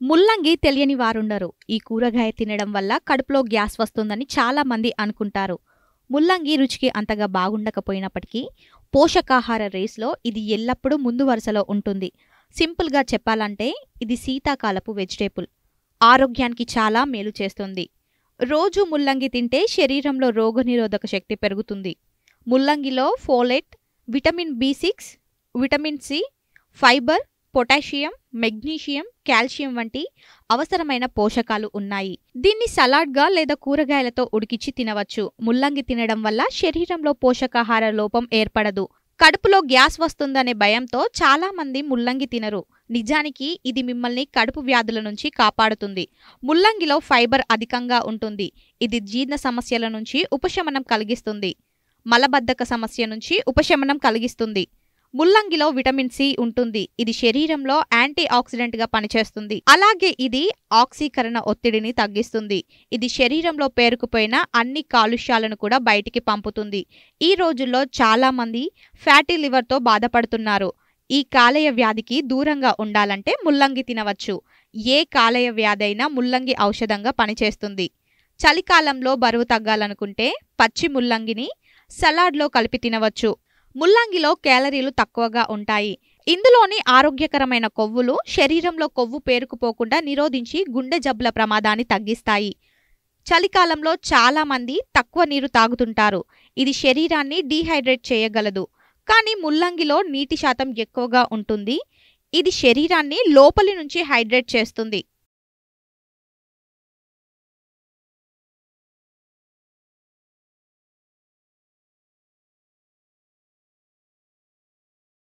ముల్లంగి తెలియని వారుండరు. ఈ కూరగాయ తినడం వల్ల కడుపులో గ్యాస్ వస్తుందని చాలా మంది అనుకుంటారు. ముల్లంగి రుచికి అంతగా బాగుండకపోయినప్పటికీ పోషకాహార రేస్లో ఇది ఎల్లప్పుడూ ముందు వరుసలో ఉంటుంది. సింపుల్గా చెప్పాలంటే ఇది శీతాకాలపు వెజిటేబుల్. ఆరోగ్యానికి చాలా మేలు చేస్తుంది. రోజు ముల్లంగి తింటే శరీరంలో రోగనిరోధక శక్తి పెరుగుతుంది. ముల్లంగిలో ఫోలేట్, విటమిన్ బి6, vitamin C, fibre, potassium, magnesium, calcium వంటి అవసరమైన పోషకాలు ఉన్నాయి. దీన్ని సలాడ్గా లేదా కూరగాయలతో ఉడికించి తినవచ్చు. ముల్లంగి తినడం వల్ల శరీరంలో పోషకాహార లోపం ఏర్పడదు. కడుపులో గ్యాస్ వస్తుందనే భయంతో చాలా మంది ముల్లంగి తినరు. నిజానికి ఇది మిమ్మల్ని కడుపు వ్యాధుల నుంచి కాపాడుతుంది. ముల్లంగిలో ఫైబర్ అధికంగా ఉంటుంది. ఇది జీర్ణ సమస్యల నుంచి ఉపశమనం కలిగిస్తుంది. మలబద్ధక సమస్య నుంచి ఉపశమనం కలిగిస్తుంది. ముల్లంగిలో విటమిన్ సి ఉంటుంది. ఇది శరీరంలో యాంటీ ఆక్సిడెంట్గా పనిచేస్తుంది. అలాగే ఇది ఆక్సీకరణ ఒత్తిడిని తగ్గిస్తుంది. ఇది శరీరంలో పేరుకుపోయిన అన్ని కాలుష్యాలను కూడా బయటికి పంపుతుంది. ఈ రోజుల్లో చాలా మంది ఫ్యాటీ లివర్తో బాధపడుతున్నారు. ఈ కాలేయ వ్యాధికి దూరంగా ఉండాలంటే ముల్లంగి తినవచ్చు. ఏ కాలేయ వ్యాధి అయినా ముల్లంగి ఔషధంగా పనిచేస్తుంది. చలికాలంలో బరువు తగ్గాలనుకుంటే పచ్చి ముల్లంగిని సలాడ్లో కలిపి తినవచ్చు. ముల్లంగిలో క్యాలరీలు తక్కువగా ఉంటాయి. ఇందులోని ఆరోగ్యకరమైన కొవ్వులు శరీరంలో కొవ్వు పేరుకుపోకుండా నిరోధించి గుండె జబ్బుల ప్రమాదాన్ని తగ్గిస్తాయి. చలికాలంలో చాలా మంది తక్కువ నీరు తాగుతుంటారు. ఇది శరీరాన్ని డీహైడ్రేట్ చేయగలదు. కానీ ముల్లంగిలో నీటి శాతం ఎక్కువగా ఉంటుంది. ఇది శరీరాన్ని లోపలి నుంచి హైడ్రేట్ చేస్తుంది.